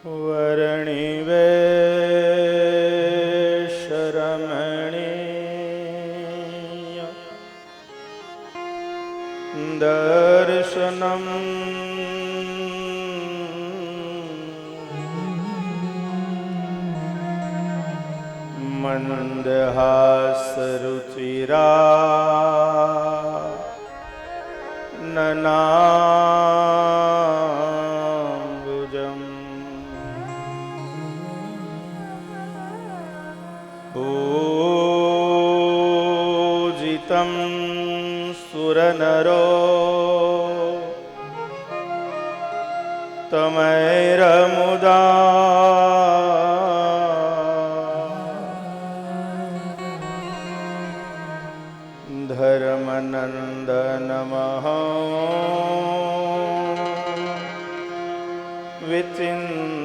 वर्णिवेशरमणीय दर्शनम् मन्दहासरुचिरा ननाम्बुजम् पूजितं सुरनरो तमैरमुदा धर्मनन्दनमः विचिन्तये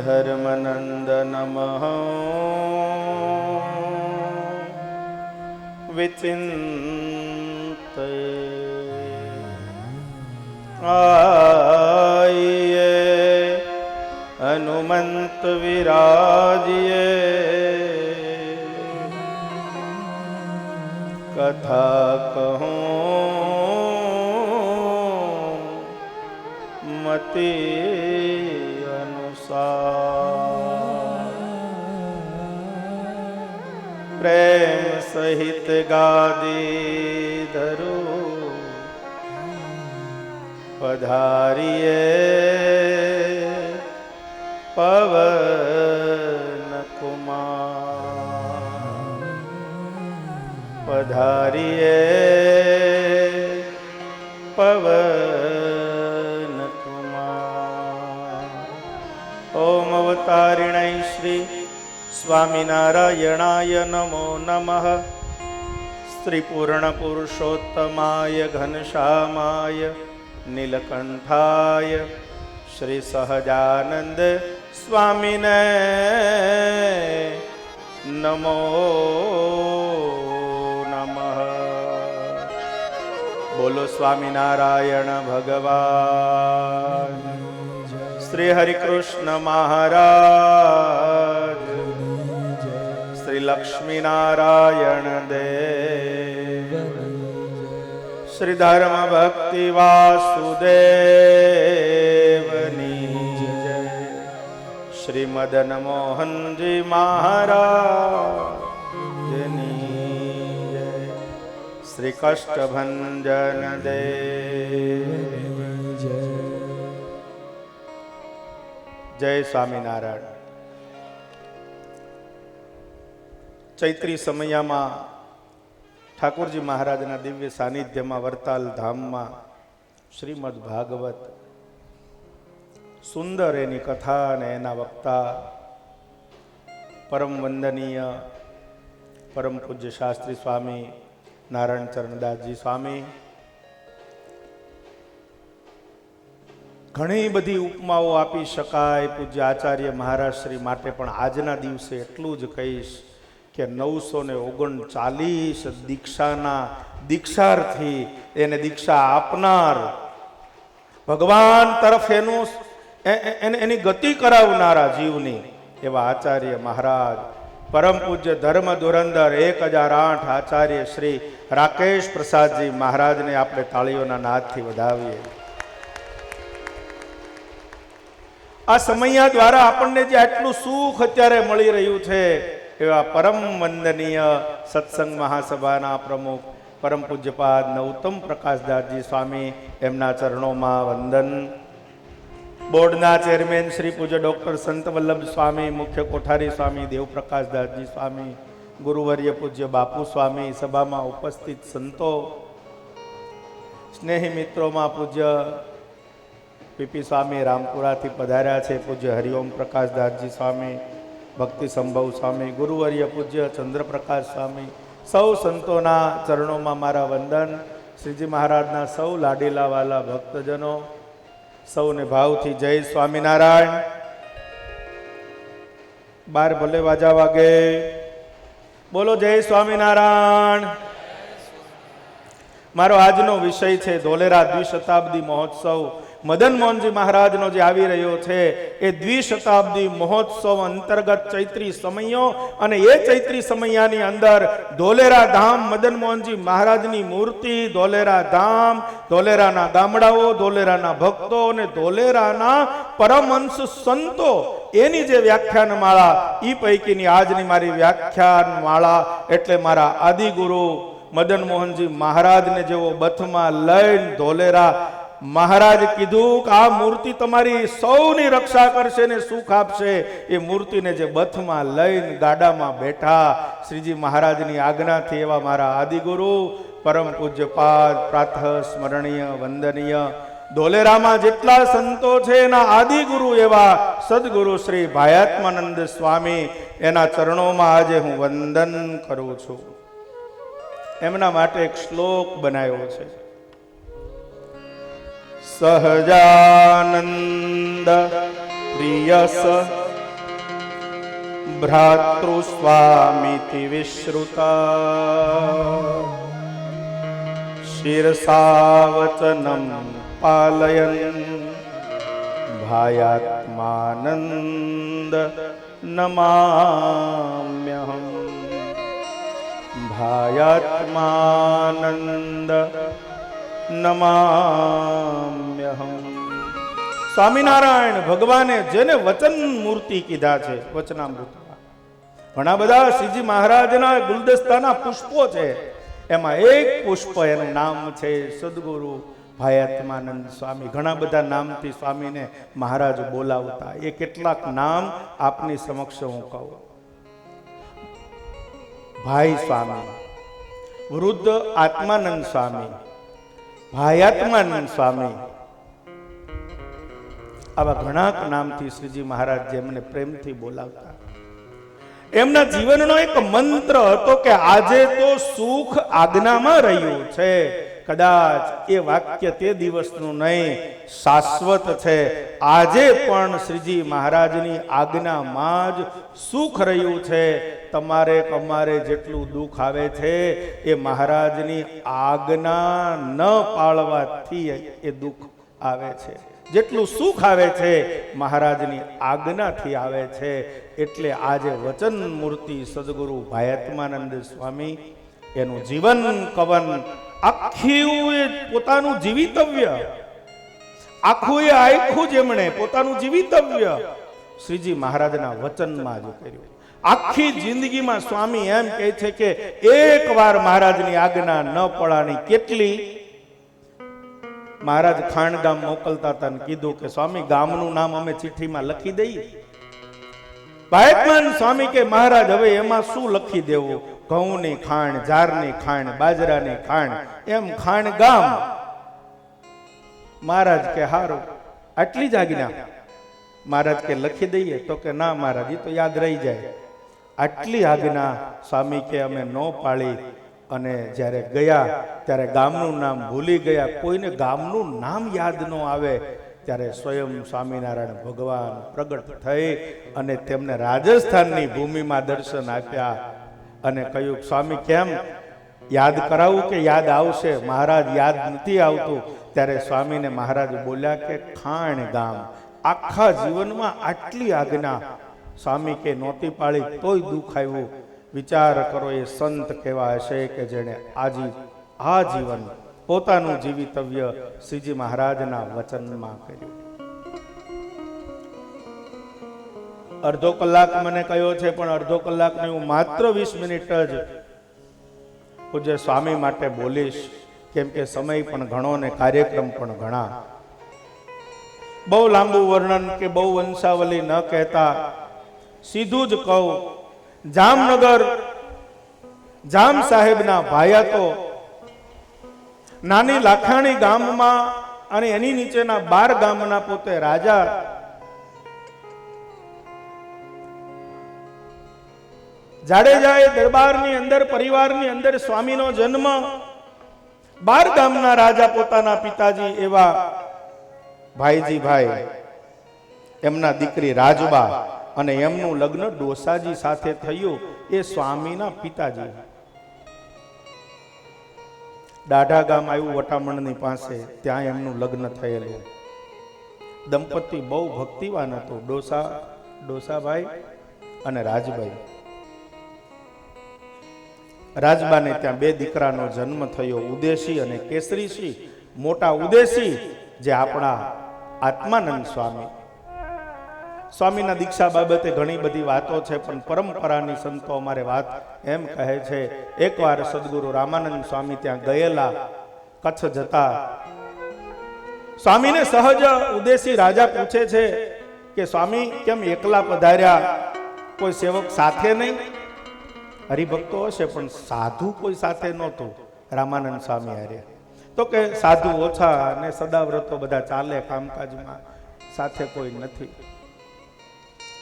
धर्मनन्दनमः विचिन्तये आइए हनुमंत विराजिए कथा कहूँ मति अनुसार प्रेम सहित गादी धरो पधारिए पवन कुमार पधारिए पवन कुमार। ओम अवतारिणै श्री स्वामिनारायणाय नमो नमः। श्री पूर्ण पुरुषोत्तमाय घनश्यामाय नीलकंठाय श्री सहजानंद स्वामिने नमो नमः। बोलो स्वामिनारायण भगवान श्री हरिकृष्ण महाराज श्री लक्ष्मी नारायण देव श्री धर्म भक्ति वासुदेवनी श्री मदन मोहन जी महाराजनी जय। श्री कष्टभंजन देव जय स्वामीनारायण। चैत्री समयाમાં ઠાકોરજી મહારાજના દિવ્ય સાનિધ્યમાં વરતાલ ધામમાં શ્રીમદ ભાગવત સુંદર એની કથા અને એના વક્તા પરમ વંદનીય પરમ પૂજ્ય શાસ્ત્રી સ્વામી નારાયણ ચરણદાસજી સ્વામી ઘણી બધી ઉપમાઓ આપી શકાય પૂજ્ય આચાર્ય મહારાજ શ્રી માટે, પણ આજના દિવસે એટલું જ કહીશ કે 939 દીક્ષાના દીક્ષાર્થી એને દીક્ષા આપનાર ભગવાન તરફ એની ગતિ કરાવનારા જીવની એવા આચાર્ય મહારાજ પરમ પૂજ્ય ધર્મ ધુરંધર 1008 આચાર્ય શ્રી રાકેશ પ્રસાદજી મહારાજને આપણે તાળીઓના નાદથી વધાવીએ. આ સમયા દ્વારા આપણને જે આટલું સુખ અત્યારે મળી રહ્યું છે એવા પરમ વંદનીય સત્સંગ મહાસભાના પ્રમુખ પરમ પૂજ્યપાદ નૌતમ પ્રકાશદાસજી સ્વામી એમના ચરણોમાં વંદન. બોર્ડના ચેરમેન શ્રી પૂજ્ય ડૉક્ટર સંત વલ્લભ સ્વામી, મુખ્ય કોઠારી સ્વામી દેવપ્રકાશદાસજી સ્વામી, ગુરુવર્ય પૂજ્ય બાપુ સ્વામી, સભામાં ઉપસ્થિત સંતો, સ્નેહી મિત્રોમાં પૂજ્ય પીપી સ્વામી રામપુરાથી પધાર્યા છે, પૂજ્ય હરિઓમ પ્રકાશદાસજી સ્વામી, ભક્તિ સંભવ સ્વામી, ગુરુવર્ય પૂજ્ય ચંદ્રપ્રકાશ સ્વામી, સૌ સંતોના ચરણોમાં મારા વંદન. શ્રીજી મહારાજના સૌ લાડીલાવાલા ભક્તજનો સૌને ભાવથી જય સ્વામિનારાયણ. બાર ભલે વાજા વાગે, બોલો જય સ્વામિનારાયણ. મારો આજનો વિષય છે ધોલેરા દ્વિશતાબ્દી મહોત્સવ. મદન મોહનજી મહારાજનો જે આવી રહ્યો છે એ દ્વિશતાબ્દી મહોત્સવ અંતર્ગત ચૈત્રી સમયો, અને એ ચૈત્રી સમયાની અંદર ધોલેરા ધામ મદન મોહનજી મહારાજની મૂર્તિ, ધોલેરા ધામ, ધોલેરાના ગામડાઓ, ધોલેરાના ભક્તો અને ધોલેરાના પરમહંસ સંતો, એની જે વ્યાખ્યાન માળા, એ પૈકીની આજની મારી વ્યાખ્યાન માળા એટલે મારા આદિગુરુ મદન મોહનજી મહારાજને જેવો બથમાં લઈને ધોલેરા મહારાજ કીધું કે આ મૂર્તિ તમારી સૌની રક્ષા કરશે ને સુખ આપશે. એ મૂર્તિને જે બથમાં લઈને ગાડામાં બેઠા શ્રીજી મહારાજની આજ્ઞાથી એવા મારા આદિગુરુ પરમ પૂજ્યપાદ પ્રાતઃ સ્મરણીય વંદનીય ધોલેરામાં જેટલા સંતો છે એના આદિગુરુ એવા સદગુરુ શ્રી ભાયાત્માનંદ સ્વામી, એના ચરણોમાં આજે હું વંદન કરું છું. એમના માટે એક શ્લોક બનાવ્યો છે. સહજાનંદ પ્રિયસ ભ્રાતૃ સ્વામીતિ વિશ્રુતા શિરસાવચનમ પાલયન ભાયાત્માનંદ નમામ્યહમ. ભાયાત્માનંદ નમામ્યહમ. સ્વામિનારાયણ ભગવાને જેને વચન મૂર્તિ કીધા છે, વચનામૃત, ઘણા બધા શ્રીજી મહારાજના ગુલદસ્તાના પુષ્પો છે, એમાં એક પુષ્પ એનું નામ છે સદગુરુ ભાયાત્માનંદ સ્વામી. ઘણા બધા નામથી સ્વામીને મહારાજ બોલાવતા. એ કેટલાક નામ આપની સમક્ષ હું કહું. ભાઈ સ્વામી, વૃદ્ધ આત્માનંદ સ્વામી, ભાયાત્માનંદ સ્વામી, આવા ઘણા નામથી શ્રીજી મહારાજ જેમને પ્રેમથી બોલાવતા. એમના જીવનનો એક મંત્ર હતો કે આજે તો સુખ આજ્ઞામાં રહ્યું છે. કદાચ એ વાક્ય તે દિવસનું નહીં, શાશ્વત છે. આજે પણ શ્રીજી મહારાજની આજ્ઞામાં જ સુખ રહ્યું છે. તમારે અમારે જેટલું દુઃખ આવે છે એ મહારાજની આજ્ઞા ન પાળવાથી એ દુઃખ આવે છે. જેટલું સુખ આવે છે મહારાજની આજ્ઞાથી આવે છે. એટલે આજે વચન મૂર્તિ સદગુરુ ભાયાત્માનંદ સ્વામી એનું જીવન કવન આખું પોતાનું જીવિતવ્ય, આખું એ આખું જેમણે પોતાનું જીવિતવ્ય શ્રીજી મહારાજના વચનમાં જ કર્યું. આખી જિંદગીમાં સ્વામી એમ કહે છે કે એક વાર મહારાજની આજ્ઞા ન પડાણી. કેટલી? મહારાજ ખાણ ગામ મોકલતા હતા ને કીધું કે સ્વામી ગામનું નામ અમે ચિઠ્ઠીમાં લખી દઈએ. ભાયાત્માનંદ સ્વામી કે મહારાજ હવે એમાં શું લખી દેવું? ઘઉંની ખાણ, જારની ખાણ, બાજરાની ખાણ, એમ ખાણ ગામ. મહારાજ કે હારું, આટલી જ આજ્ઞા? મહારાજ કે લખી દઈએ? તો કે ના મહારાજ, એ તો યાદ રહી જાય. આટલી આજ્ઞા સ્વામી કે અમે ન પાળી. અને જ્યારે ગયા ત્યારે ગામનું નામ ભૂલી ગયા. કોઈને ગામનું નામ યાદ ન આવે ત્યારે સ્વયં સ્વામિનારાયણ ભગવાન પ્રગટ થઈ અને તેમને રાજસ્થાનની ભૂમિમાં દર્શન આપ્યા અને કહ્યું સ્વામી કેમ યાદ કરાવું કે યાદ આવશે? મહારાજ યાદ નથી આવતું. ત્યારે સ્વામીને મહારાજ બોલ્યા કે ખાણ ગામ. આખા જીવનમાં આટલી આજ્ઞા સ્વામી કે નહોતી પાળી તોય દુઃખ આવ્યું. વિચાર કરો, એ સંત કેવા હશે કે જેણે આજીવન પોતાનું જીવિતવ્ય શ્રીજી મહારાજના વચનમાં કર્યું. અડધો કલાક મને કહ્યો છે, પણ અડધો કલાકની હું માત્ર 20 મિનિટ જ પૂજ્ય સ્વામી માટે બોલીશ, કેમ કે સમય પણ ઘણો ને કાર્યક્રમ પણ ઘણા. બહુ લાંબુ વર્ણન કે બહુ વંશાવલી ન કહેતા સીધું જ કહું, જામનગર જામ સાહેબના ભાયાતો નાની લાખાણી ગામમાં અને એની નીચેના 12 ગામના પોતે રાજા જાડેજાએ દરબારની અંદર પરિવારની અંદર સ્વામીનો જન્મ. 12 ગામના રાજા પોતાના પિતાજી એવા ભાઈજી ભાઈ, એમના દીકરી રાજબા અને એમનું લગ્ન ડોસાજી સાથે થયું. એ સ્વામીના પિતાજી દાઢા ગામ આવ્યું વટામણની પાસે, ત્યાં એમનું લગ્ન થયેલું. દંપતી બહુ ભક્તિવાન હતું, ડોસાભાઈ અને રાજભાઈ. રાજબાને ત્યાં બે દીકરાનો જન્મ થયો, ઉદેશી અને કેસરીસિંહ. મોટા ઉદેશી જે આપણા આત્માનંદ સ્વામીના દીક્ષા બાબતે ઘણી બધી વાતો છે, પણ પરંપરાની સંતો અમારે વાત એમ કહે છે, એકવાર સદગુરુ રામાનંદ સ્વામી ત્યાં ગયેલા. કચ્છ જતા સ્વામીને સહજ ઉદેશી રાજા પૂછે છે કે સ્વામી કેમ એકલા પધાર્યા, કોઈ સેવક સાથે નહીં? હરિભક્તો હશે પણ સાધુ કોઈ સાથે નહોતું રામાનંદ સ્વામી હારે. તો કે સાધુ ઓછા અને સદાવ્રતો બધા ચાલે કામકાજમાં, સાથે કોઈ નથી.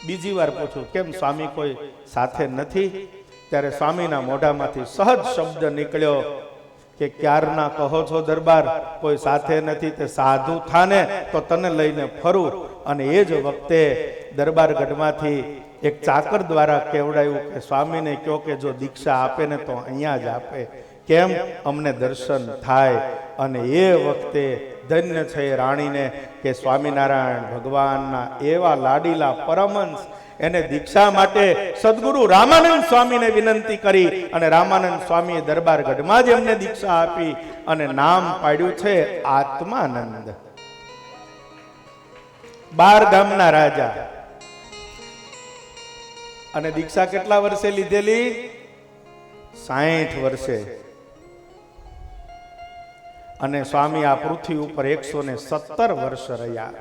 બીજી વાર પૂછું કેમ સ્વામી કોઈ સાથે નથી? ત્યારે સ્વામીના મોઢામાંથી સહજ શબ્દ નીકળ્યો કે ક્યારના કહો છો દરબાર કોઈ સાથે નથી, તે સાધુ થાને તો તને લઈને ફરું. અને એ જ વખતે દરબાર ગઢમાંથી એક ચાકર દ્વારા કહેવડાયું કે સ્વામીને કહો કે જો દીક્ષા આપે ને તો અહીંયા જ આપે, કેમ અમને દર્શન થાય. અને એ વખતે ધન્ય છે રાણીને કે સ્વામિનારાયણ ભગવાનના એવા લાડીલા પરમહંસ એને દીક્ષા માટે સદગુરુ રામાનંદ સ્વામીને વિનંતી કરી અને રામાનંદ સ્વામીએ દરબાર ગઢમાં જ એમને દીક્ષા આપી અને નામ પાડ્યું છે આત્માનંદ. 12 ગામના રાજા. અને દીક્ષા કેટલા વર્ષે લીધેલી? 60 વર્ષે. અને સ્વામી આ પૃથ્વી ઉપર 117 વર્ષ રહ્યા.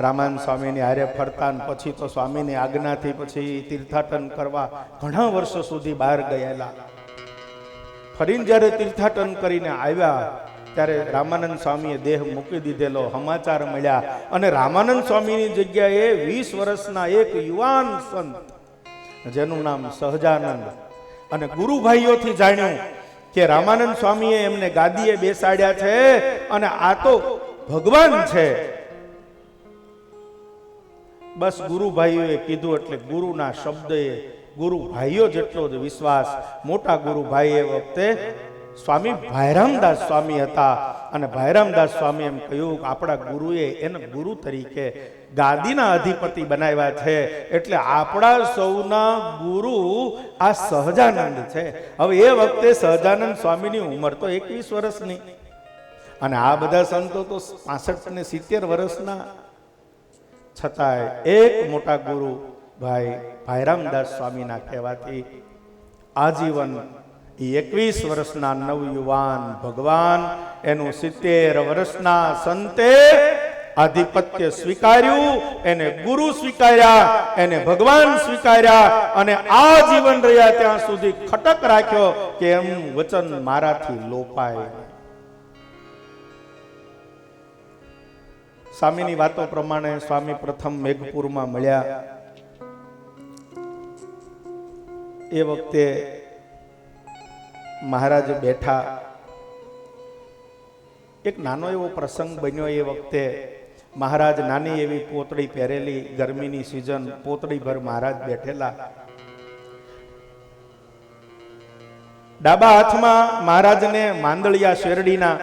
રામાનંદ સ્વામીની હારે ફરતા પછી તો સ્વામીની આજ્ઞાથી પછી તીર્થાટન કરવા ઘણા વર્ષો સુધી બહાર ગયેલા. ફરીને જ્યારે તીર્થાટન કરીને આવ્યા ત્યારે રામાનંદ સ્વામીએ દેહ મૂકી દીધેલો સમાચાર મળ્યા. અને રામાનંદ સ્વામીની જગ્યાએ 20 વર્ષના એક યુવાન સંત જેનું નામ સહજાનંદ, અને ગુરુભાઈઓથી જાણ્યું કે રામાનંદ સ્વામીએ એમને ગાદીએ બેસાડ્યા છે અને આ તો ભગવાન છે. બસ ગુરુભાઈઓએ કીધું એટલે ગુરુના શબ્દે ગુરુભાઈઓ જેટલો જ વિશ્વાસ. મોટા ગુરુભાઈ એ વખતે સ્વામી ભાયરામદાસ સ્વામી હતા. અને ભાયરામદાસ સ્વામી એમ કહ્યું કે આપણા ગુરુએ એને ગુરુ તરીકે ગાદીના અધિપતિ બનાવ્યા છે, એટલે આપણા સૌના ગુરુ આ સહજાનંદ છે. હવે એ વખતે સહજાનંદ સ્વામીની ઉંમર તો 21 વર્ષની, અને આ બધા સંતો તો 65 ને 70 વર્ષના. છતાંય એક મોટા ગુરુ ભાઈ ભાયરામદાસ સ્વામીના કહેવાથી આજીવન 21 વર્ષના નવયુવાન ભગવાન એનું 70 વર્ષના સંતે આધિપત્ય સ્વીકાર્યું, એને ગુરુ સ્વીકાર્યા, એને ભગવાન સ્વીકાર્યા, અને આ જીવન રહ્યા ત્યાં સુધી ખટક રાખ્યો કે એમનું વચન મારાથી લોપાય. સ્વામીની વાતો પ્રમાણે સ્વામી પ્રથમ મેઘપુરમાં મળ્યા. એ વખતે મહારાજ બેઠા. એક નાનો એવો પ્રસંગ બન્યો. એ વખતે મહારાજ નાની એવી પોતળી પહેરેલી, ગરમીની સિઝન, પોતળી ભર મહારાજ બેઠેલા. ડાબા હાથમાં મહારાજને માંદળિયા શેરડીના,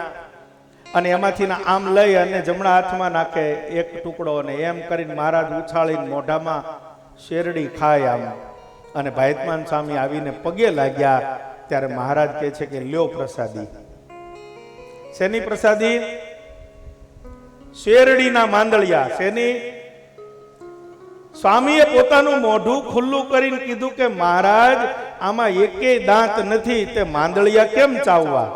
અને એમાંથી આમ લઈ અને જમણા હાથમાં નાખે એક ટુકડો, અને એમ કરીને મહારાજ ઉછાળીને મોઢામાં શેરડી ખાય આમ. અને ભાયતમાન સ્વામી આવીને પગે લાગ્યા ત્યારે મહારાજ કહે છે કે લ્યો પ્રસાદી. શેની પ્રસાદી? શેરડીના માંદળિયા. શેની? સ્વામીએ પોતાનું મોઢું ખુલ્લું કરીને કીધું કે મહારાજ આમાં એકેય દાંત નથી, તે માંદળિયા કેમ ચાવવા?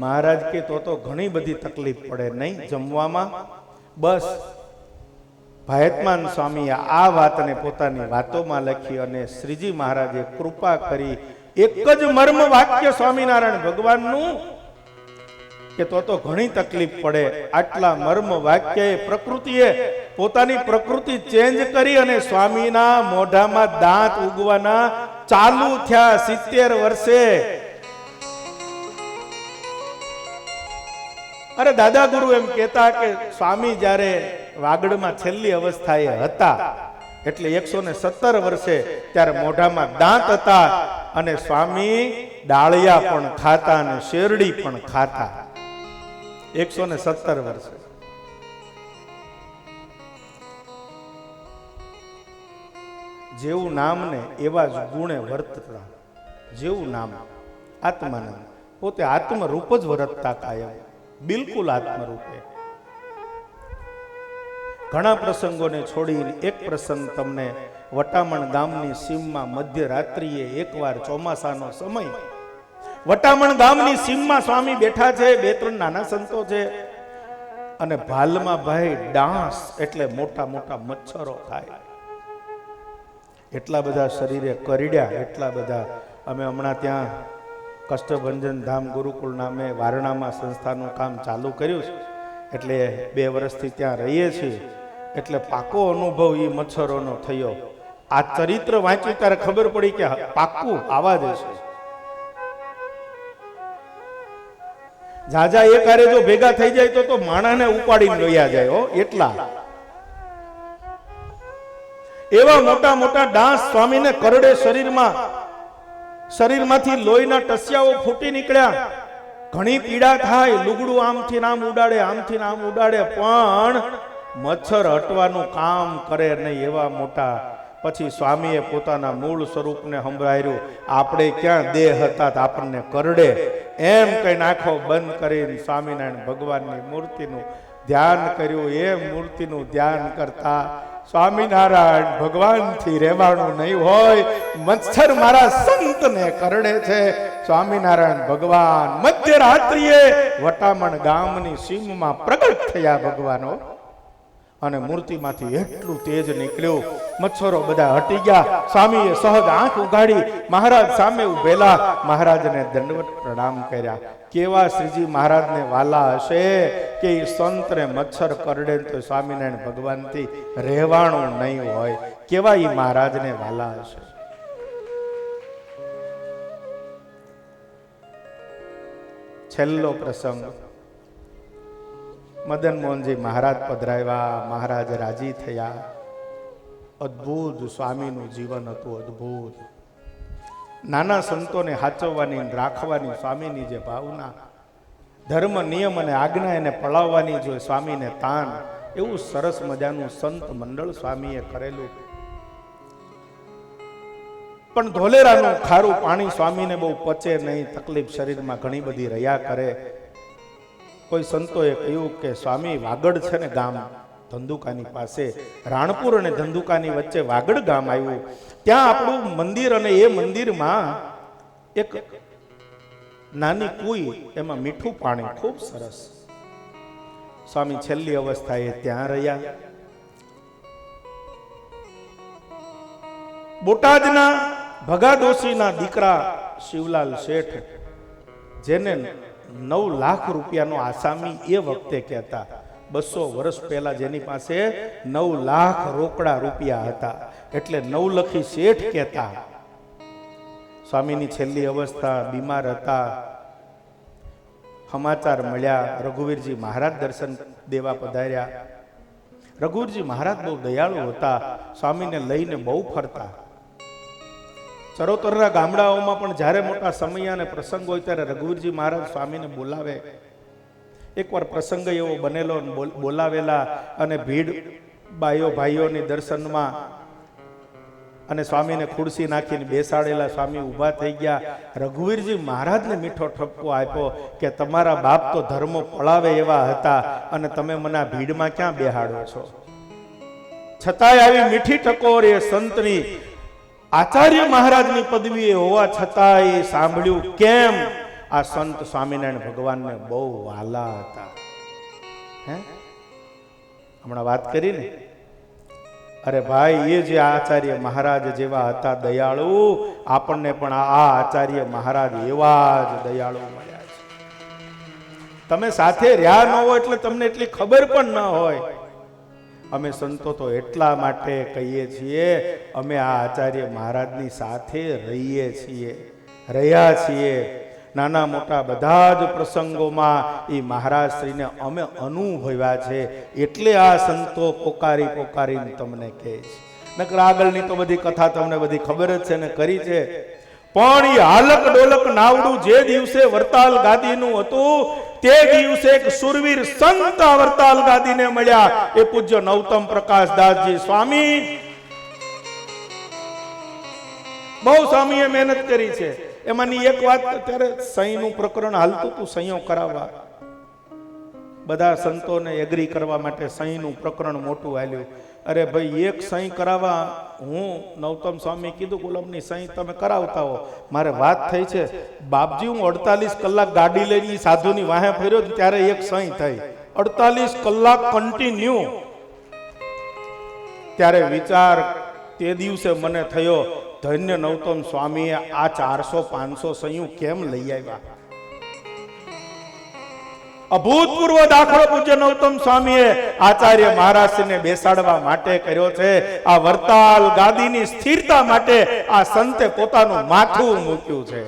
મહારાજ કે તો ઘણી બધી તકલીફ પડે નહીં જમવામાં. બસ ભાયતમાન સ્વામીએ આ વાતને પોતાની વાતોમાં લખી અને શ્રીજી મહારાજે કૃપા કરી એક જ મર્મ વાક્ય સ્વામિનારાયણ ભગવાનનું કે તો ઘણી તકલીફ પડે. આટલા મર્મ વાક્યએ પ્રકૃતિએ પોતાની પ્રકૃતિ ચેન્જ કરી અને સ્વામીના મોઢામાં દાંત ઉગવાના ચાલુ થયા 70 વર્ષે. અરે દાદા ગુરુ એમ કહેતા કે સ્વામી જ્યારે વાગડમાં છેલ્લી અવસ્થાએ હતા એટલે 117 વર્ષે ત્યારે મોઢામાં દાંત હતા અને સ્વામી ડાળિયા પણ ખાતા અને શેરડી પણ ખાતા. 117 વર્ષે. જેવું નામ ને એવા જ ગુણે વર્તતા. જેવું નામ આત્માનંદ પોતે આત્મરૂપ જ વર્તતા કાયમ, બિલકુલ આત્મરૂપે. ઘણા પ્રસંગોને છોડીને એક પ્રસંગ તમને વટામણ ગામની સીમમાં મધ્યરાત્રિએ એકવાર ચોમાસાનો સમય, વટામણ ગામની સીમમાં સ્વામી બેઠા છે, 2-3 નાના સંતો છે અને ભાલમાં ભાઈ ડાંસ એટલે મોટા મોટા મચ્છરો થાય. એટલા બધા શરીરે કરડ્યા, એટલા બધા. અમે હમણાં ત્યાં કષ્ટભંજન ધામ ગુરુકુળ નામે વારણામાં સંસ્થાનું કામ ચાલુ કર્યું છે, એટલે 2 વર્ષથી ત્યાં રહીએ છીએ, એટલે પાકો અનુભવ એ મચ્છરોનો થયો. આ ચરિત્ર વાંચ્યું ત્યારે ખબર પડી કે પાકું આવા જ છે. ઝાઝા એકારે જો ભેગા થઈ જાય તો માણાને ઉપાડીને લોયા જાય હો, એટલા. એવા મોટા મોટા ડાંસ સ્વામીને કરડે શરીરમાં, શરીરમાંથી લોહીના ટસિયાઓ ફૂટી નીકળ્યા. ઘણી પીડા થાય, લુગડું આમથી આમ ઉડાડે, આમથી આમ ઉડાડે, પણ મચ્છર હટવાનું કામ કરે નહીં, એવા મોટા. પછી સ્વામીએ પોતાના મૂળ સ્વરૂપને સંભળાવ્યું, આપણે ક્યાં દેહ હતા આપણને કરડે, એમ કઈ આંખો બંધ કરીને સ્વામિનારાયણ ભગવાનની મૂર્તિનું ધ્યાન કર્યું. એ મૂર્તિનું ધ્યાન કરતા સ્વામિનારાયણ ભગવાનથી રહેવાનું નહીં હોય, મચ્છર મારા સંતને કરડે છે. સ્વામિનારાયણ ભગવાન મધ્યરાત્રિએ વટામણ ગામની સીમમાં પ્રગટ થયા ભગવાનો, અને મૂર્તિમાંથી એટલું તેજ નીકળ્યું, મચ્છરો બધા હટી ગયા. સ્વામીએ સહજ આંખ ઉઘાડી મહારાજ સામે ઉભેલા, મહારાજને દંડવત પ્રણામ કર્યા. કેવા શ્રીજી મહારાજને વાલા હશે કે એ સંતને મચ્છર કરડે તો સ્વામિનારાયણ ભગવાનથી રહેવાનું નહીં હોય, કેવા એ મહારાજને વાલા હશે. છેલ્લો પ્રસંગ, મદન મોહનજી મહારાજ પધરાવ્યા, મહારાજ રાજી થયા. અદ્ભુત સ્વામીનું જીવન હતું, અદ્ભુત. નાના સંતોને હાચવવાની રાખવાની સ્વામીની જે ભાવના, ધર્મ નિયમ અને આજ્ઞા એને પળાવવાની જો સ્વામીને તાન, એવું સરસ મજાનું સંત મંડળ સ્વામીએ કરેલું. પણ ધોલેરાનું ખારું પાણી સ્વામીને બહુ પચે નહીં, તકલીફ શરીરમાં ઘણી બધી રહ્યા કરે. કોઈ સંતોએ કહ્યું કે સ્વામી વાગડ છે ને ગામ ધંધુકાની પાસે, રાણપુર અને ધંધુકાની વચ્ચે વાગડ ગામ આવ્યું, ત્યાં આપણું મંદિર, અને એ મંદિરમાં એક નાની કુઈ, એમાં મીઠું પાણી ખૂબ સરસ. સ્વામી છેલ્લી અવસ્થાએ ત્યાં રહ્યા. બોટાદના ભગાદોશીના દીકરા શિવલાલ શેઠ, જેને 9 લાખ રૂપિયાનો આસામી એ વખતે કહેતા, 200 વર્ષ પહેલા જેની પાસે 9 લાખ રોકડા રૂપિયા હતા, એટલે 9 લખી શેઠ કહેતા. સ્વામીની છેલ્લી અવસ્થા, બીમાર હતા. સમાચાર મળ્યા, રઘુવીરજી મહારાજ દર્શન દેવા પધાર્યા. રઘુવીરજી મહારાજ બહુ દયાળુ હતા, સ્વામીને લઈને બહુ ફરતા. ચરોતરના ગામડાઓમાં પણ જ્યારે મોટા સમય અને પ્રસંગ હોય ત્યારે રઘુવીરજી મહારાજ સ્વામીને બોલાવે. એકવાર પ્રસંગ એવો બનેલો, બોલાવેલા, અને ભીડ બાઈઓ ભાઈઓની દર્શનમાં, અને સ્વામીને ખુરશી નાખીને બેસાડેલા. સ્વામી ઊભા થઈ ગયા. રઘુવીરજી મહારાજને મીઠો ઠપકો આપ્યો કે તમારા બાપ તો ધર્મો પળાવે એવા હતા, અને તમે મને આ ભીડમાં ક્યાં બેહાડો છો? છતાંય આવી મીઠી ટકોર એ સંતની, આચાર્ય મહારાજની પદવી હોવા છતાં એ સાંભળ્યું. કેમ? આ સંત સ્વામિનારાયણ ભગવાનને બહુ વાલા હતા. હે, હમણાં વાત કરી ને, અરે ભાઈ, એ જે આચાર્ય મહારાજ જેવા હતા દયાળુ, આપણને પણ આ આચાર્ય મહારાજ એવા જ દયાળુ મળ્યા છે. તમે સાથે રહ્યા ન હોય એટલે તમને એટલી ખબર પણ ન હોય. અમે સંતો તો એટલા માટે કહીએ છીએ, અમે આ આચાર્ય મહારાજની સાથે રહીએ છીએ, રહ્યા છીએ. નાના મોટા બધા જ પ્રસંગોમાં એ મહારાજ શ્રીને અમે અનુભવ્યા છે, એટલે આ સંતો પોકારી પોકારીને તમને કહે છે. નકર આગળની તો બધી કથા તમને બધી ખબર જ છે ને કરી છે. પણ એ હાલક ડોલક નાવડું જે દિવસે વરતાલ ગાદીનું હતું તે દિવસે એક સુરવીર સંત આ વરતાલ ગાદીને મળ્યા, એ પૂજ્ય નવતમ પ્રકાશદાસજી સ્વામી. બહુ સ્વામીએ મહેનત કરી છે. એમાંની એક વાત, અત્યારે સહીનું પ્રકરણ હાલતું હતું, સહીઓ કરાવવા બધા સંતોને એગ્રી કરવા માટે સહીનું પ્રકરણ મોટું હાલ્યું. અરે ભાઈ, એક સહી કરાવવા હું નવતમ સ્વામી કીધું ગુલામની સહી તમે કરાવતા હો, મારે વાત થઈ છે બાપજી, હું 48 કલાક ગાડી લઈને સાધુની વાહે ફર્યો ત્યારે એક સહી થઈ, 48 કલાક કન્ટિન્યુ. ત્યારે વિચાર તે દિવસે મને થયો, ધન્ય નવતમ સ્વામીએ આ 400-500 સહીઓ કેમ લઈ આવ્યા. અભૂતપૂર્વ દાખલો પૂજ્ય નવતમ સ્વામીએ આચાર્ય મહારાજને બેસાડવા માટે કર્યો છે. આ વરતાલ ગાદીની સ્થિરતા માટે આ સંતે પોતાનું માથું મૂક્યું છે.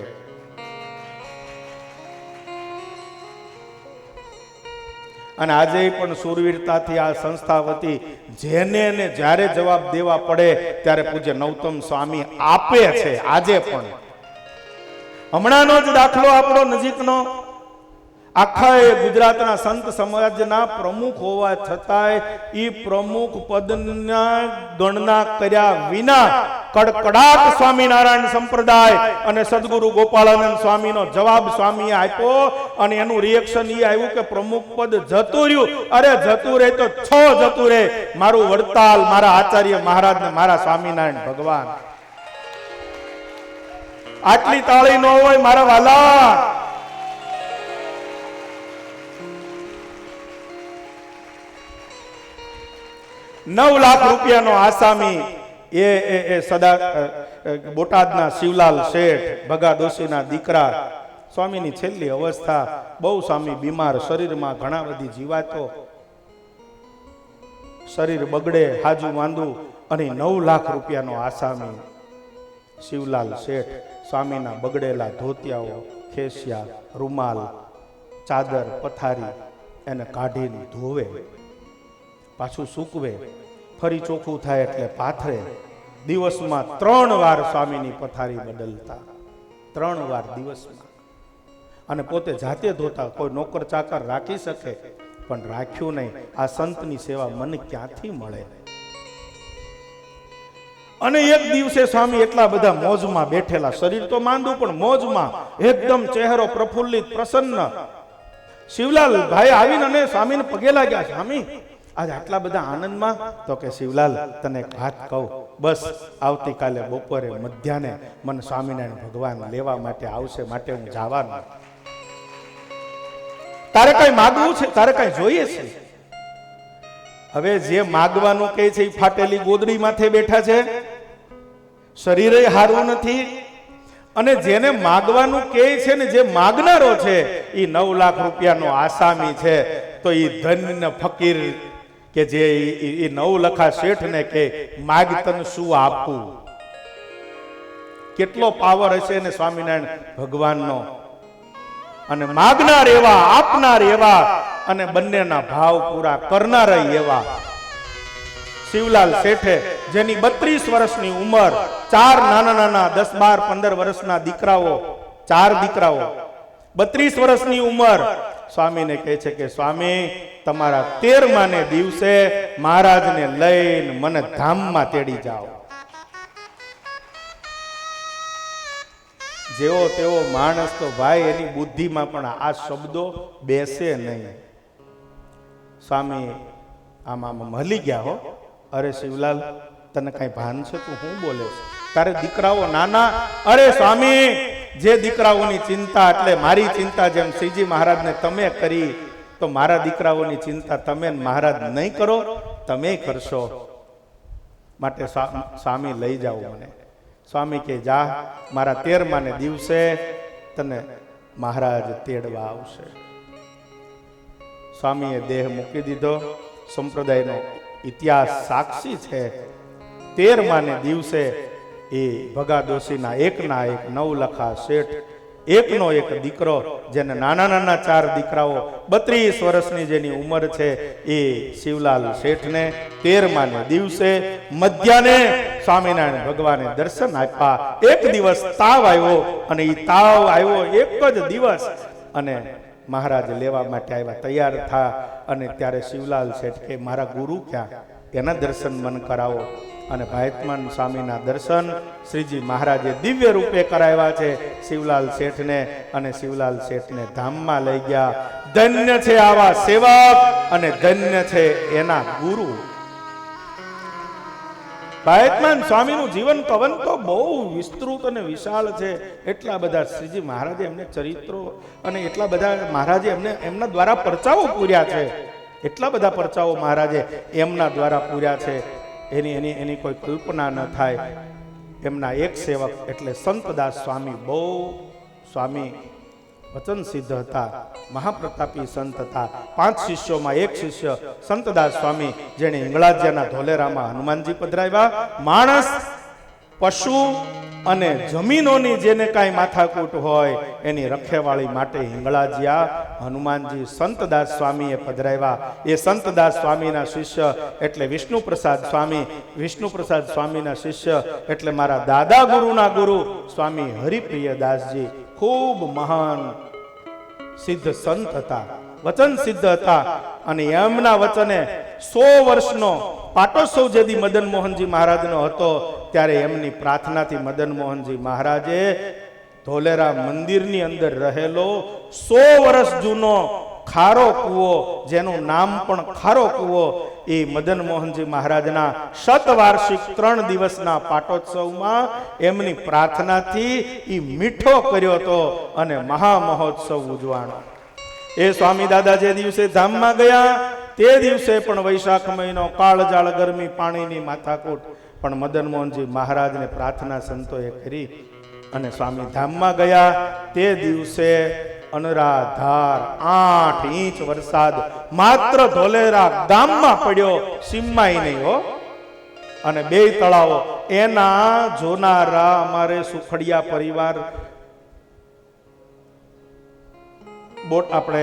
અને આજે પણ સુરવીરતાથી આ સંસ્થા વતી જેને ને જ્યારે જવાબ દેવા પડે ત્યારે પૂજ્ય નવતમ સ્વામી આપે છે. આજે પણ હમણાંનો જ દાખલો આપણો નજીકનો, આખા ગુજરાતના સંત સમાજના પ્રમુખ હોવા છતાંય ઈ પ્રમુખ પદના ગણના કર્યા વિના કડકડાટ સ્વામિનારાયણ સંપ્રદાય અને સદગુરુ ગોપાળાનંદ સ્વામીનો જવાબ સ્વામીએ આપ્યો. અને એનું રિએક્શન એ આવ્યું કે પ્રમુખ પદ જતું રહ્યું. અરે જતું રહે તો જતું રહે, મારું વડતાલ, મારા આચાર્ય મહારાજ ને મારા સ્વામિનારાયણ ભગવાન. આટલી તાળી ન હોય મારા વાલા. ₹9 લાખ આસામી એ સદા બોટાદના શિવલાલ શેઠ ભગા ડોશીના દીકરા. સ્વામીની છેલ્લી અવસ્થા, બહુ સ્વામી બીમાર, શરીરમાં ઘણા બધી જીવાતો, શરીર બગડે, હાજુ માંદું, અને ₹9 લાખ આસામી શિવલાલ શેઠ સ્વામીના બગડેલા ધોતિયાઓ, ખેસિયા, રૂમાલ, ચાદર, પથારી એને કાઢીને ધોવે, પાછું સૂકવે, ફરી ચોખ્ખું થાય એટલે પાથરે. દિવસમાં 3 વાર સ્વામીની પથારી બદલતા, 3 વાર દિવસમાં. અને પોતે જાતે ધોતા. કોઈ નોકર ચાકર રાખી શકે પણ રાખ્યું નહીં. આ સંતની સેવા મને ક્યાંથી મળે. અને એક દિવસે સ્વામી એટલા બધા મોજમાં બેઠેલા, શરીર તો માંદું પણ મોજમાં, એકદમ ચહેરો પ્રફુલ્લિત, પ્રસન્ન. શિવલાલ ભાઈ આવીને અને સ્વામીને પગે લાગ્યા, સ્વામી આજ આટલા બધા આનંદમાં? તો કે શિવલાલ, તને એક વાત કહું, બસ આવતીકાલે બપોરે મધ્યાહને મને સ્વામિનારાયણ ભગવાન લેવા માટે આવશે, માટે હું જવાનું. તારે કઈ માગવું છે? તારે કઈ જોઈએ છે? હવે જે માગવાનું કહે છે એ ફાટેલી ગોદડી માથે બેઠા છે, શરીરે હારું નથી. અને જેને માગવાનું કહે છે ને જે માગનારો છે એ ₹9 લાખ આસામી છે. તો એ ધન્ય ફકીર કે જે એ 9 લખા શેઠ ને કે માગ તને શું આપવું. કેટલો પાવર હશે ને સ્વામિનારાયણ ભગવાનનો. અને માગનાર એવા, આપનાર એવા, અને બંનેના ભાવ પૂરા કરનાર એવા શિવલાલ શેઠે, જેની 32 વર્ષની ઉંમર, 4 નાના 10, 12, 15 વર્ષના દીકરાઓ, 4 દીકરાઓ, 32 વર્ષની ઉંમર. સ્વામીને કહે છે કે સ્વામી, તમારા 13માને દિવસે મહારાજને લઈને મને ધામમાં તેડી જાઓ. જેવો તેવો માણસ તો ભાઈ, એની બુદ્ધિમાં પણ આ શબ્દો બેસે નહીં. સ્વામી આમાં મળી ગયા હો. અરે શિવલાલ, તને કઈ ભાન છે? તું શું બોલે છે? તારે દીકરાઓ નાના? અરે સ્વામી, જે દીકરાઓની ચિંતા એટલે મારી ચિંતા જેમ શ્રીજી મહારાજને તમે કરી, તો મારા દીકરાઓની ચિંતા તમે મહારાજ નહીં કરો, તમે કરશો. માટે સ્વામી લઈ જાઓ મને. સ્વામી કે જા, મારા 13માને દિવસે તને મહારાજ તેડવા આવશે. સ્વામીએ દેહ મૂકી દીધો. સંપ્રદાયનો ઇતિહાસ સાક્ષી છે. 13માને દિવસે એ ભગા ડોશીના એકના એક 9 લખા શેઠ એકનો એક દીકરો, જેને નાના નાના 4 દીકરાઓ, 32 વર્ષની જેની ઉંમર છે, એ શિવલાલ શેઠને 13માને દિવસે મધ્યાને સ્વામિનારાયણ ભગવાને દર્શન આપ્યા. એક દિવસ તાવ આવ્યો અને એ તાવ આવ્યો એક જ દિવસ અને મહારાજ લેવા માટે આવ્યા, તૈયાર થા. અને ત્યારે શિવલાલ શેઠ કે મારા ગુરુ ક્યાં, એના દર્શન મન કરાવો. અને ભાયતમાન સ્વામીના દર્શન શ્રીજી મહારાજે દિવ્ય રૂપે કરાવ્યા છે શિવલાલ શેઠને. અને શિવલાલ શેઠને ધામમાં લઈ ગયા. ધન્ય છે આવા સેવક અને ધન્ય છે એના ગુરુ. ભાયતમાન સ્વામીનું જીવન કવન તો બહુ વિસ્તૃત અને વિશાળ છે. એટલા બધા શ્રીજી મહારાજે એમને ચરિત્રો અને એટલા બધા મહારાજે એમને એમના દ્વારા પરચાઓ પૂર્યા છે. એટલા બધા પરચાઓ મહારાજે એમના દ્વારા પૂર્યા છે, એની કોઈ કલ્પના ન થાય. એમના એક સેવક એટલે સંતદાસ સ્વામી, બહુ સ્વામી વચન સિદ્ધ હતા, મહાપ્રતાપી સંત હતા. 5 શિષ્યોમાં એક શિષ્ય સંતદાસ સ્વામી, જેણે હિંગળાજ્યાના ધોલેરામાં હનુમાનજી પધરાવ્યા. માણસ, પશુ અને જમીનોની જેને કાંઈ માથાકૂટ હોય એની રખેવાળી માટે હિંગળાજ્યા હનુમાનજી સંતદાસ સ્વામીએ પધરાવ્યા. એ સંતદાસ સ્વામીના શિષ્ય એટલે વિષ્ણુપ્રસાદ સ્વામી, વિષ્ણુપ્રસાદ સ્વામીના શિષ્ય એટલે મારા દાદા ગુરુના ગુરુ સ્વામી હરિપ્રિયદાસજી. ખૂબ મહાન સિદ્ધ સંત હતા, વચન સિદ્ધ હતા. અને એમના વચને 100 વર્ષનો પાટોત્સવ જેથી મદન મોહનજી મહારાજનો હતો, ત્યારે એમની પ્રાર્થનાથી મદન મોહનજી મહારાજે ધોલેરા મંદિરની અંદર રહેલો 100 વર્ષ જૂનો ખારો કૂવો, જેનું નામ પણ ખારો કૂવો, એ મદન મોહનજી મહારાજના શતવાર્ષિક 3 દિવસના પાટોત્સવમાં એમની પ્રાર્થનાથી એ મીઠો કર્યો હતો અને મહામહોત્સવ ઉજવાણો. એ સ્વામી દાદા જે દિવસે ધામમાં ગયા તે દિવસે પણ વૈશાખ મહિનો, કાળજાળ ગરમી, પાણીની માથાકૂટ, પણ મદન મોહનજી મહારાજને પ્રાર્થના સંતોએ કરી અને સ્વામી ધામમાં ગયા. તે દિવસે અનરાધાર 8 ઇંચ વરસાદ માત્ર ધોલેરા ગામમાં પડ્યો, સીમમાં નહીં હો. અને 2 તળાવો એના જોનારા અમારે સુખડિયા પરિવાર, બોટ આપણે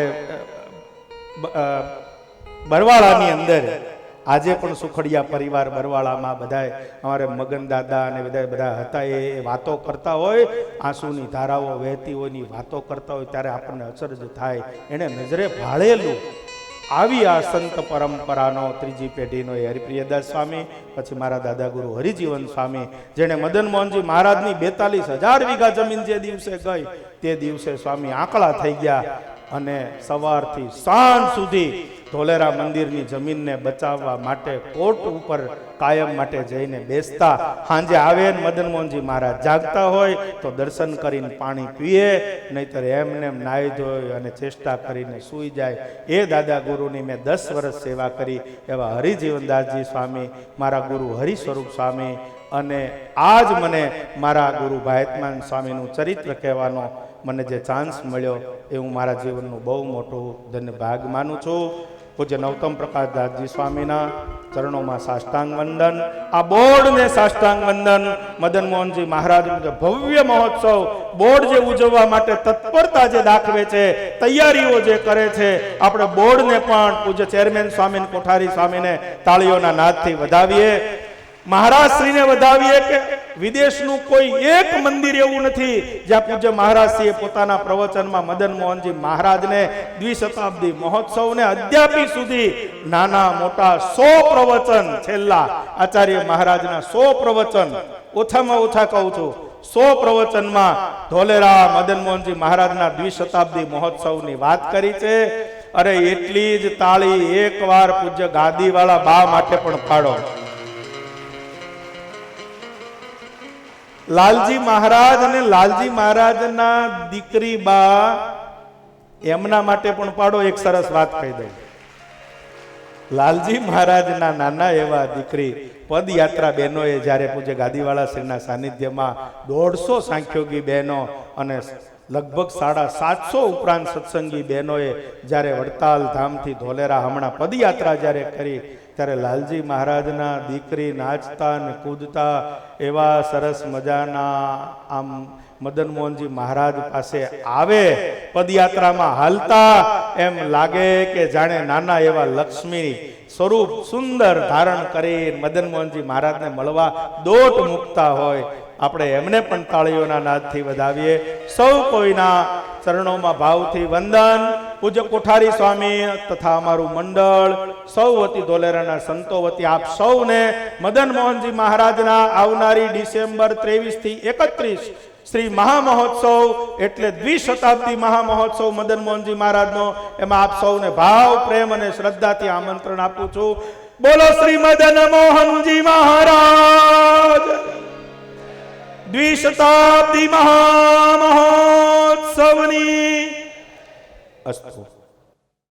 બરવાળાની અંદર આજે પણ સુખડિયા પરિવાર બરવાળામાં બધા અમારે મગન દાદા અને બધા હતા. એ વાતો કરતા હોય, આંસુની ધારાઓ વહેતી હોય ની વાતો કરતા હોય, ત્યારે આપણને અચરજ થાય. એને નજરે ભાળેલું આવી આ સંત પરંપરાનો 3જી પેઢીનો એ હરિપ્રિયદાસ સ્વામી, પછી મારા દાદા ગુરુ હરિજીવન સ્વામી, જેણે મદન મોહનજી મહારાજની 42,000 વીઘા જમીન જે દિવસે ગઈ તે દિવસે સ્વામી આંકડા થઈ ગયા. અને સવારથી સાંજ સુધી ધોલેરા મંદિરની જમીનને બચાવવા માટે કોર્ટ ઉપર કાયમ માટે જઈને બેસતા. સાંજે આવે મદન મોહનજી મહારાજ જાગતા હોય તો દર્શન કરીને પાણી પીએ, નહીતર એમને એમ નાહી ધોઈ અને ચેષ્ટા કરીને સૂઈ જાય. એ દાદા ગુરુની મેં 10 વર્ષ સેવા કરી. એવા હરિજીવનદાસજી સ્વામી, મારા ગુરુ હરિ સ્વરૂપ સ્વામી, અને આજ મને મારા ગુરુ ભાયતમાન સ્વામીનું ચરિત્ર કહેવાનો મને જે ચાન્સ મળ્યો એ હું મારા જીવનનું બહુ મોટું ધન્ય ભાગ માનું છું. પૂજ્ય નવતમ પ્રકાશદાસજી સ્વામીના ચરણોમાં સાષ્ટાંગ વંદન. આ બોર્ડને સાષ્ટાંગ વંદન. મદન મોહનજી મહારાજનું જે ભવ્ય મહોત્સવ બોર્ડ જે ઉજવવા માટે તત્પરતા જે દાખવે છે, તૈયારીઓ જે કરે છે, આપણે બોર્ડને પણ પૂજ્ય ચેરમેન સ્વામી કોઠારી સ્વામીને તાળીઓના નાદથી વધાવીએ. મહારાજ શ્રીને વધાવીએ કે વિદેશનું કોઈ એક મંદિર એવું નથી જ્યાં પૂજ્ય મહારાજશ્રીએ પોતાના પ્રવચનમાં મદન મોહનજી મહારાજને દ્વિશતાબ્દી મહોત્સવને અદ્યાપી સુધી નાના મોટા 100 પ્રવચન, છેલ્લા આચાર્ય મહારાજના 100 પ્રવચન, ઓછામાં ઓછા કહું છું 100 પ્રવચનમાં ધોલેરા મદન મોહનજી મહારાજના દ્વિશતાબ્દી મહોત્સવની વાત કરી છે. અરે એટલી જ તાળી એકવાર પૂજ્ય ગાદીવાળા બા માટે પણ પાડો. લાલજી મહારાજ અને લાલજી મહારાજના દીકરી બા, એમના માટે પણ પાડો. એક સરસ વાત કહી દઉં. લાલજી મહારાજના નાના એવા દીકરી પદયાત્રા બહેનોએ જ્યારે પૂજ્ય ગાદીવાળા શ્રીના સાનિધ્યમાં 150 સાંખ્યોગી બહેનો અને લગભગ 750 ઉપરાંત સત્સંગી બહેનોએ જ્યારે વડતાલ ધામથી ધોલેરા હમણાં પદયાત્રા જ્યારે કરી, ત્યારે લાલજી મહારાજના દીકરી નાચતા અને કૂદતા એવા સરસ મજાના આમ મદન મોહનજી મહારાજ પાસે આવે, પદયાત્રામાં હાલતા એમ લાગે કે જાણે નાના એવા લક્ષ્મી સ્વરૂપ સુંદર ધારણ કરી મદન મોહનજી મહારાજને મળવા દોટ મૂકતા હોય. આપણે એમને પણ તાળીઓના નાદથી વધાવીએ. સૌ કોઈના ચરણોમાં ભાવથી વંદન. પૂજ્ય કોઠારી સ્વામી તથા અમારું મંડળ, સૌ વતી ધોલેરાના સંતો વતી આપ સૌને મદન મોહનજી મહારાજના આવનારી ડિસેમ્બર 23 થી 31 શ્રી મહામહોત્સવ એટલે દ્વિશતાબ્દી મહામહોત્સવ મદન મોહનજી મહારાજનો, એમાં આપ સૌને ભાવ, પ્રેમ અને શ્રદ્ધાથી આમંત્રણ આપું છું. બોલો શ્રી મદન મોહનજી મહારાજ. દ્વિશતાબ્દી મહામહોત્સવની અસ્તુ.